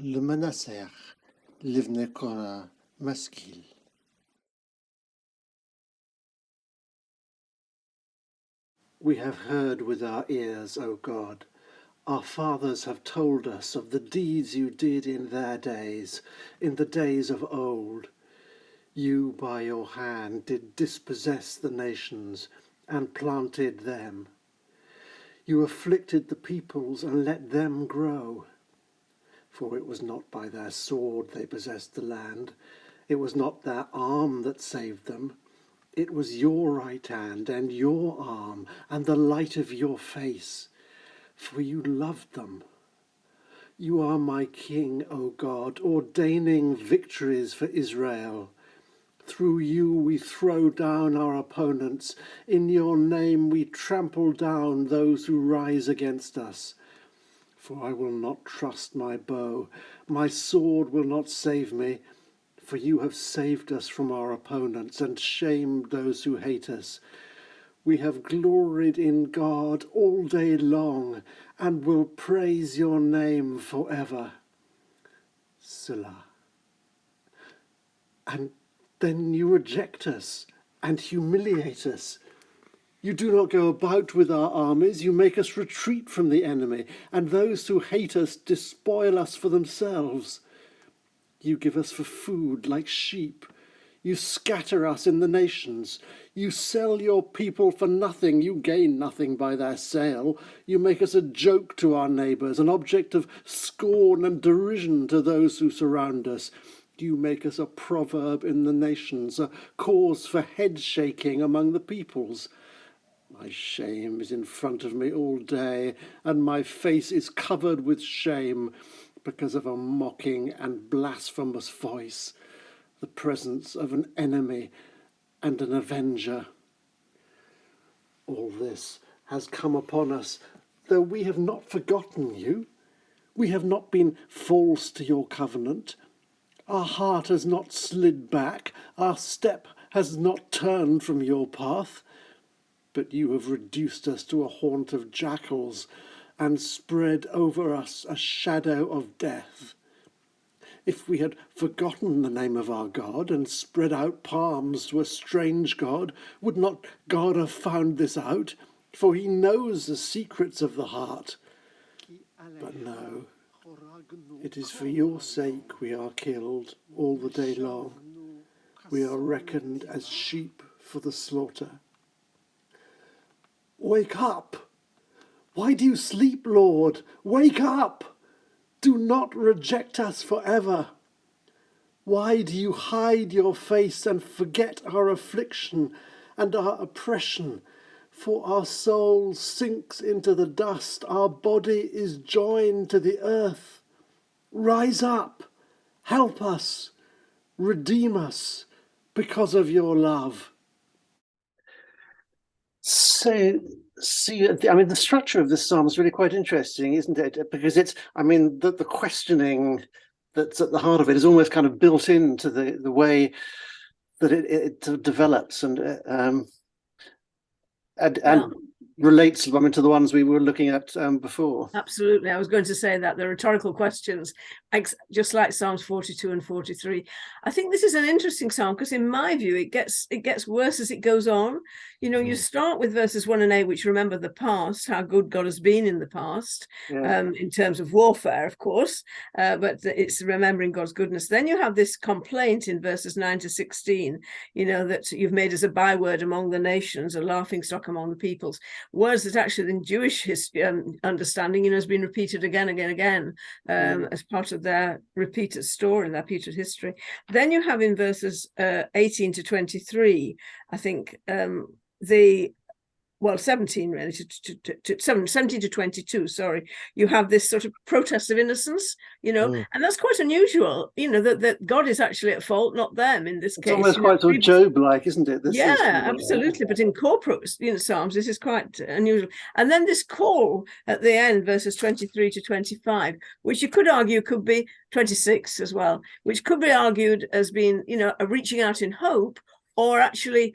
למנסח לבני קורא משכיל. We have heard with our ears, O God. Our fathers have told us of the deeds you did in their days, in the days of old. You, by your hand, did dispossess the nations and planted them. You afflicted the peoples and let them grow. For it was not by their sword they possessed the land. It was not their arm that saved them. It was your right hand and your arm and the light of your face, for you loved them. You are my King, O God, ordaining victories for Israel. Through you we throw down our opponents. In your name we trample down those who rise against us. For I will not trust my bow. My sword will not save me. For you have saved us from our opponents and shamed those who hate us. We have gloried in God all day long and will praise your name forever. Selah. And then you reject us and humiliate us. You do not go about with our armies. You make us retreat from the enemy, and those who hate us despoil us for themselves. You give us for food like sheep. You scatter us in the nations. You sell your people for nothing. You gain nothing by their sale. You make us a joke to our neighbours, an object of scorn and derision to those who surround us. You make us a proverb in the nations, a cause for head shaking among the peoples. My shame is in front of me all day, and my face is covered with shame because of a mocking and blasphemous voice, the presence of an enemy and an avenger. All this has come upon us, though we have not forgotten you. We have not been false to your covenant. Our heart has not slid back. Our step has not turned from your path. But you have reduced us to a haunt of jackals and spread over us a shadow of death. If we had forgotten the name of our God and spread out palms to a strange God, would not God have found this out? For he knows the secrets of the heart. But no, it is for your sake we are killed all the day long. We are reckoned as sheep for the slaughter. Wake up! Why do you sleep, Lord? Wake up! Do not reject us forever. Why do you hide your face and forget our affliction and our oppression? For our soul sinks into the dust, our body is joined to the earth. Rise up, help us, redeem us because of your love. So, I mean, the structure of this psalm is really quite interesting, isn't it? Because it's, I mean, the questioning that's at the heart of it is almost kind of built into the way that it develops and relates, I mean, to the ones we were looking at before. Absolutely. I was going to say that the rhetorical questions, just like Psalms 42 and 43. I think this is an interesting psalm because in my view, it gets worse as it goes on. You know, you start with verses 1 and 8, which remember the past, how good God has been in the past, in terms of warfare, of course, but it's remembering God's goodness. Then you have this complaint in verses 9 to 16, you know, that you've made us a byword among the nations, a laughingstock among the peoples. Words that actually in Jewish history, understanding, you know, has been repeated again as part of their repeated story, their repeated history. Then you have in verses 18 to 23, I think, 17 really, 17 to 22, sorry, you have this sort of protest of innocence, you know, and that's quite unusual, you know, that God is actually at fault, not them in this case. It's almost quite sort of Job-like, isn't it? Absolutely, but in corporate, you know, Psalms, this is quite unusual. And then this call at the end, verses 23 to 25, which you could argue could be 26 as well, which could be argued as being, you know, a reaching out in hope, or actually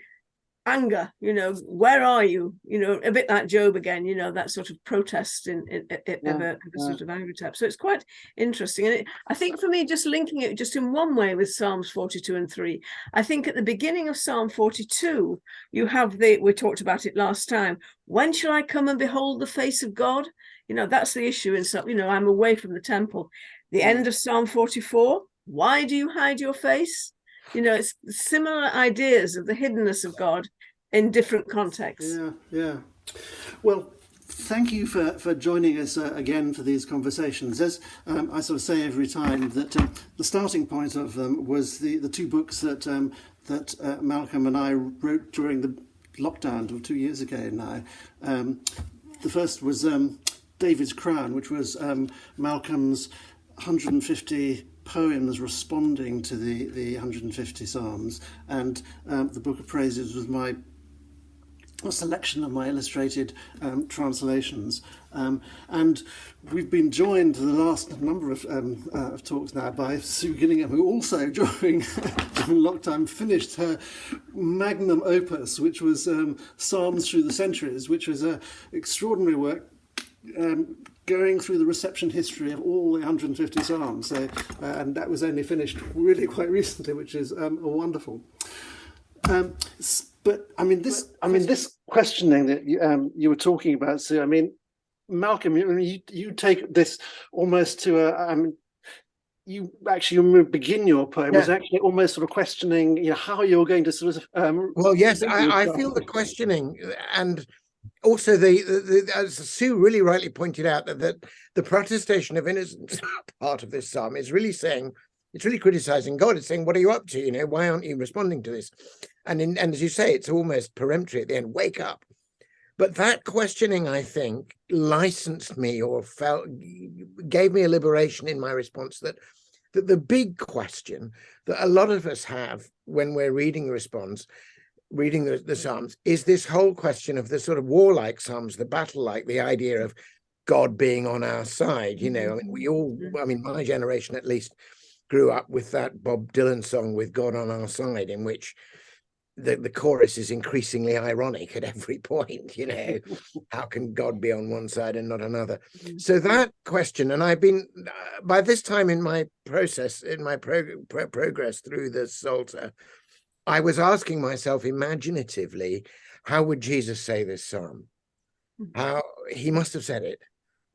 anger, where are you? A bit like Job again, that sort of protest of a sort of angry type. So it's quite interesting. And I think for me, just linking it just in one way with Psalms 42 and 3, I think at the beginning of Psalm 42, you have we talked about it last time, when shall I come and behold the face of God? That's the issue. And so, I'm away from the temple. The end of Psalm 44, why do you hide your face? It's similar ideas of the hiddenness of God in different contexts. Yeah. Well, thank you for joining us again for these conversations. As I sort of say every time, that the starting point of them was the two books that Malcolm and I wrote during the lockdown of 2 years ago now. The first was David's Crown, which was Malcolm's 150 poems responding to the 150 Psalms, and the Book of Praises was a selection of my illustrated translations. And we've been joined the last number of talks now by Sue Gillingham, who also during lockdown finished her magnum opus, which was Psalms Through the Centuries, which was an extraordinary work going through the reception history of all the 150 Psalms. So, and that was only finished really quite recently, which is wonderful. But I mean, this questioning that you were talking about, Sue. I mean, Malcolm, you take this almost to you actually begin your poem was actually almost sort of questioning, how you're going to sort of. Well, yes, I feel the questioning, and also as Sue really rightly pointed out, that the protestation of innocence part of this psalm is really saying, it's really criticizing God. It's saying, what are you up to? Why aren't you responding to this? And as you say, it's almost peremptory at the end, wake up. But that questioning, I think, licensed me or gave me a liberation in my response that the big question that a lot of us have when we're reading the Psalms is this whole question of the sort of warlike Psalms, the battle-like, the idea of God being on our side. My generation at least grew up with that Bob Dylan song, With God on Our Side, in which the chorus is increasingly ironic at every point. How can God be on one side and not another? So that question, and I've been, by this time in my process, in my progress through the Psalter, I was asking myself imaginatively, how would Jesus say this psalm? How he must have said it.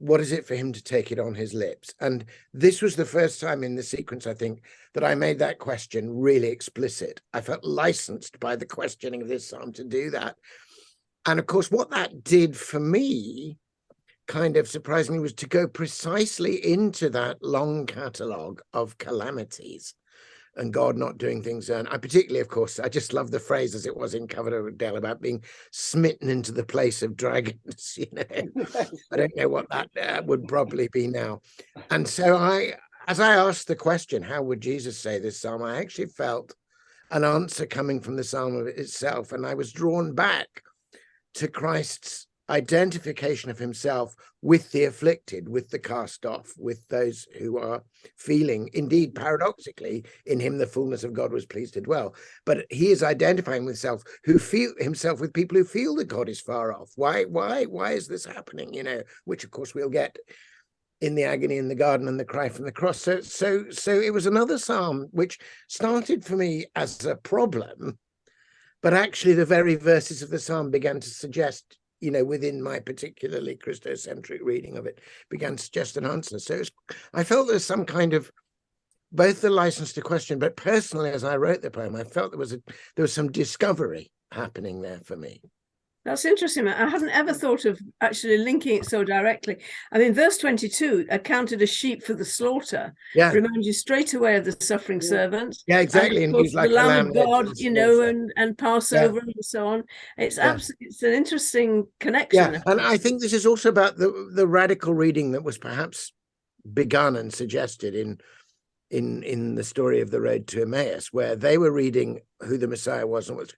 What is it for him to take it on his lips? And this was the first time in the sequence, I think, that I made that question really explicit. I felt licensed by the questioning of this psalm to do that. And of course, what that did for me, kind of surprisingly, was to go precisely into that long catalogue of calamities and God not doing things. And I particularly, of course, I just love the phrase as it was in Coverdale about being smitten into the place of dragons. I don't know what that would probably be now. And so as I asked the question, how would Jesus say this psalm? I actually felt an answer coming from the psalm itself. And I was drawn back to Christ's identification of himself with the afflicted, with the cast off, with those who are feeling, indeed paradoxically, in him the fullness of God was pleased to dwell. But he is identifying with himself with people who feel that God is far off. Why is this happening? Which of course we'll get in the agony in the garden and the cry from the cross. So it was another psalm which started for me as a problem, but actually the very verses of the psalm began to suggest, within my particularly Christocentric reading of it, began to suggest an answer. So I felt there's some kind of both the license to question, but personally, as I wrote the poem, I felt there was some discovery happening there for me. That's interesting. I hadn't ever thought of actually linking it so directly. I mean, verse 22, accounted as sheep for the slaughter, reminds you straight away of the suffering servant. Yeah, exactly. And he's like the Lamb of God, and Passover and so on. It's absolutely, it's an interesting connection. Yeah, and I think this is also about the radical reading that was perhaps begun and suggested in the story of the road to Emmaus, where they were reading who the Messiah was and was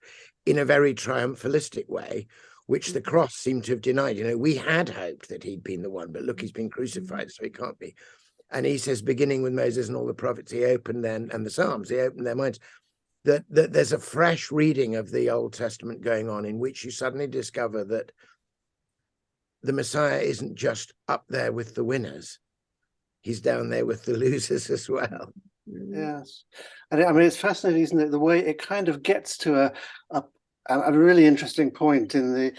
in a very triumphalistic way, which the cross seemed to have denied. We had hoped that he'd been the one, but look, he's been crucified, so he can't be. And he says, beginning with Moses and all the prophets, he opened and the Psalms, he opened their minds. that there's a fresh reading of the Old Testament going on, in which you suddenly discover that the Messiah isn't just up there with the winners. He's down there with the losers as well. Yes. And I mean, it's fascinating, isn't it? The way it kind of gets to a really interesting point in the,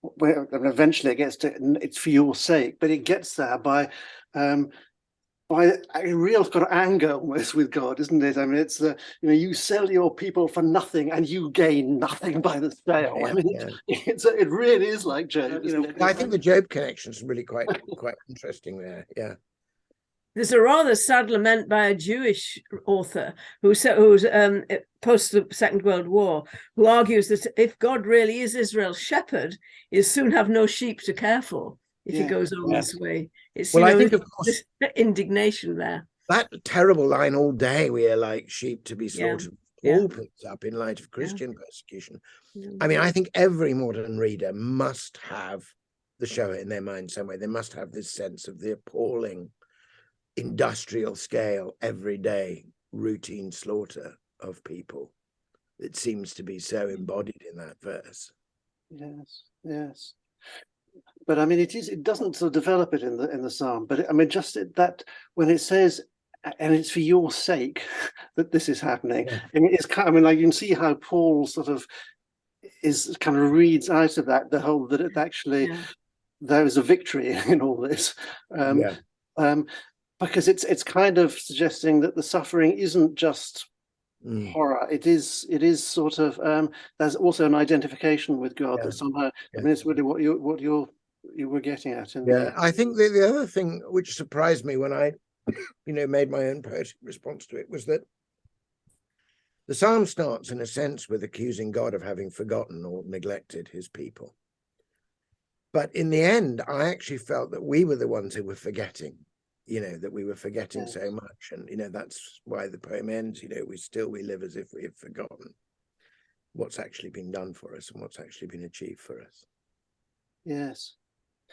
where eventually it gets to, it's for your sake, but it gets there by a real kind of anger almost with God, isn't it? I mean, it's the, you sell your people for nothing and you gain nothing by the sale. Yeah, I mean, yeah. it really is like Job. I think the Job connection is really quite interesting there. Yeah. There's a rather sad lament by a Jewish author who's post the Second World War, who argues that if God really is Israel's shepherd, he'll soon have no sheep to care for if he goes on this way. It's, well, I think, of course, this indignation there. That terrible line, all day we are like sheep to be slaughtered, all picks up in light of Christian persecution. I mean, I think every modern reader must have the Shoah in their mind somewhere. They must have this sense of the appalling industrial scale, everyday routine slaughter of people. It seems to be so embodied in that verse. Yes, yes. But I mean, it doesn't sort of develop it in the psalm. But I mean, just that when it says, and it's for your sake that this is happening. Yeah. I mean, it's kind of, I mean, like you can see how Paul sort of is kind of reads out of that the whole that it actually there is a victory in all this. Because it's kind of suggesting that the suffering isn't just horror. It is sort of there's also an identification with God that somehow. I mean, it's really what you were getting at. I think the other thing which surprised me when I, made my own poetic response to it was that the psalm starts in a sense with accusing God of having forgotten or neglected his people. But in the end, I actually felt that we were the ones who were forgetting. That we were forgetting so much. And, that's why the poem ends, we live as if we have forgotten what's actually been done for us and what's actually been achieved for us. Yes.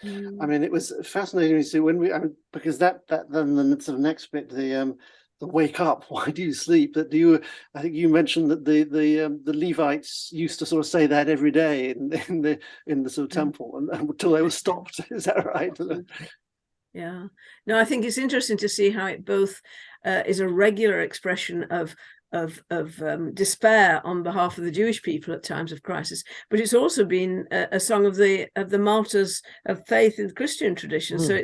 I mean, it was fascinating to see when because then the sort of next bit, the wake up, why do you sleep? I think you mentioned that the Levites used to sort of say that every day in the sort of temple and until they were stopped. Is that right? Yeah, no, I think it's interesting to see how it both is a regular expression of despair on behalf of the Jewish people at times of crisis, but it's also been a song of the martyrs of faith in the Christian tradition. So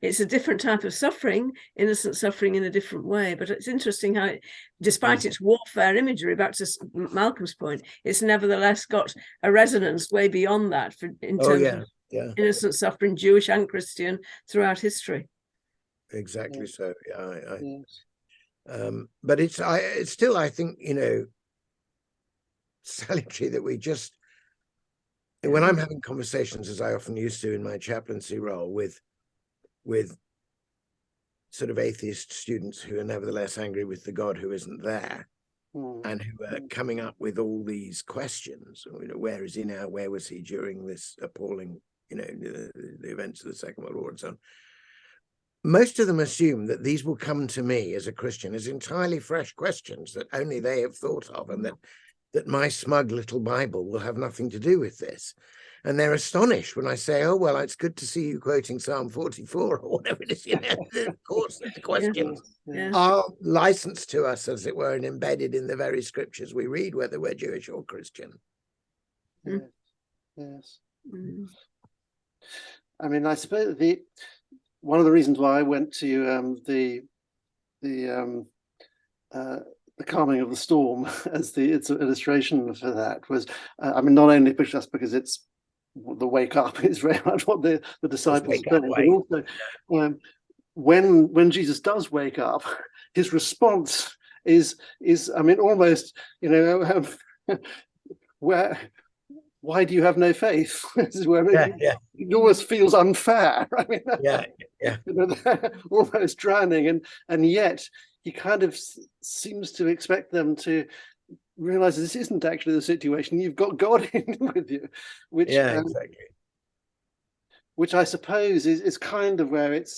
it's a different type of suffering, innocent suffering in a different way. But it's interesting how, despite its warfare imagery, back to Malcolm's point, it's nevertheless got a resonance way beyond that in terms of innocent suffering, Jewish and Christian, throughout history. Exactly so. But it's still, I think, salutary that we just, when I'm having conversations, as I often used to in my chaplaincy role, with sort of atheist students who are nevertheless angry with the God who isn't there, and who are coming up with all these questions. Where is he now? Where was he during this appalling, the events of the Second World War and so on? Most of them assume that these will come to me as a Christian as entirely fresh questions that only they have thought of, and that my smug little Bible will have nothing to do with this. And they're astonished when I say, oh, well, it's good to see you quoting Psalm 44 or whatever it is. Of course, the questions are licensed to us, as it were, and embedded in the very scriptures we read, whether we're Jewish or Christian. Yes. I mean, I suppose one of the reasons why I went to the calming of the storm as it's an illustration for that was, I mean, not only just because it's the wake up is very much what the disciples are saying, but also when Jesus does wake up, his response is I mean, almost, why do you have no faith? This is where it almost feels unfair. I mean, almost drowning, and yet he kind of seems to expect them to realize this isn't actually the situation. You've got God in with you, which exactly. Which I suppose is kind of where it's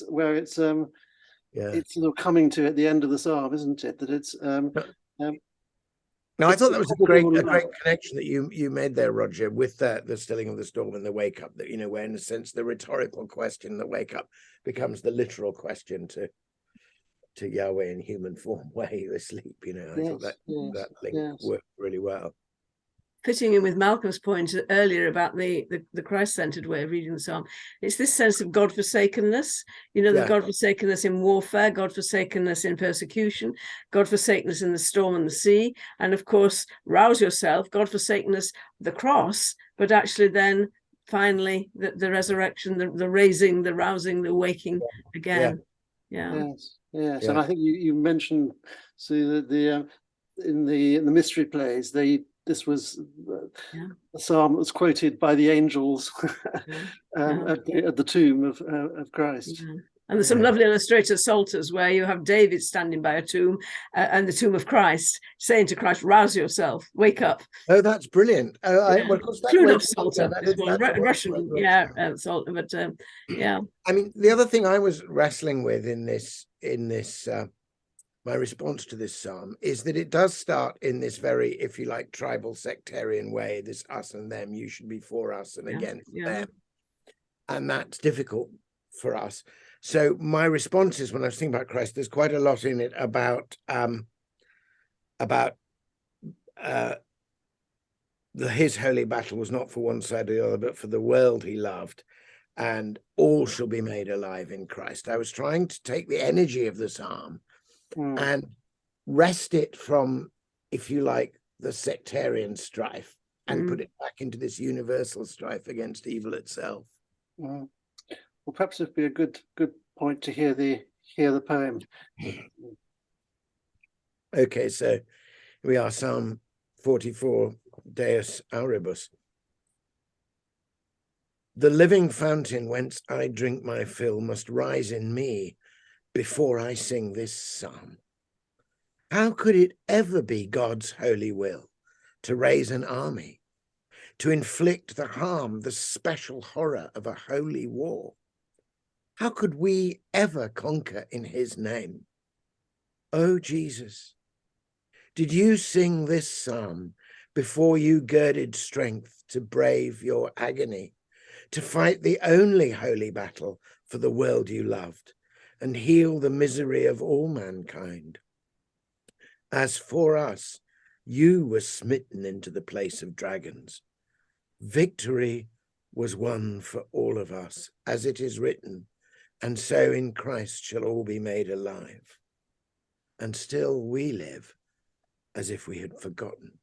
sort of coming to at the end of the psalm, isn't it? That it's Now, I thought that was a great Probably connection that you made there, Roger, with the stilling of the storm and the wake up. That, you know, where in a sense the rhetorical question, the wake up, becomes the literal question to Yahweh in human form, where you asleep. You know, I thought that link worked really well. Fitting in with Malcolm's point earlier about the Christ-centered way of reading the psalm, it's this sense of God-forsakenness, you know, the God-forsakenness in warfare, God-forsakenness in persecution, God-forsakenness in the storm and the sea, and of course, rouse yourself, God-forsakenness, the cross, but actually then finally the resurrection, the raising, the rousing, the waking again. Yes. And I think you mentioned, so that in the mystery plays, this was the psalm that was quoted by the angels at the tomb of Christ. And there's some lovely illustrated psalters where you have David standing by a tomb and the tomb of Christ, saying to Christ, "Rouse yourself, wake up." Oh, that's brilliant. Clued-up psalter, Russian, psalter, but I mean, the other thing I was wrestling with in this my response to this psalm is that it does start in this very, if you like, tribal sectarian way, this us and them, you should be for us and against them. And that's difficult for us. So my response is, when I was thinking about Christ, there's quite a lot in it about his holy battle was not for one side or the other, but for the world he loved, and all shall be made alive in Christ. I was trying to take the energy of the psalm and wrest it from, if you like, the sectarian strife and put it back into this universal strife against evil itself. Well, perhaps it'd be a good point to hear the poem. Okay, so we are Psalm 44, Deus Auribus. The living fountain whence I drink my fill must rise in me before I sing this psalm. How could it ever be God's holy will to raise an army, to inflict the harm, the special horror of a holy war? How could we ever conquer in his name? Oh, Jesus, did you sing this psalm before you girded strength to brave your agony, to fight the only holy battle for the world you loved, and heal the misery of all mankind? As for us, you were smitten into the place of dragons. Victory was won for all of us, as it is written, and so in Christ shall all be made alive. And still we live as if we had forgotten.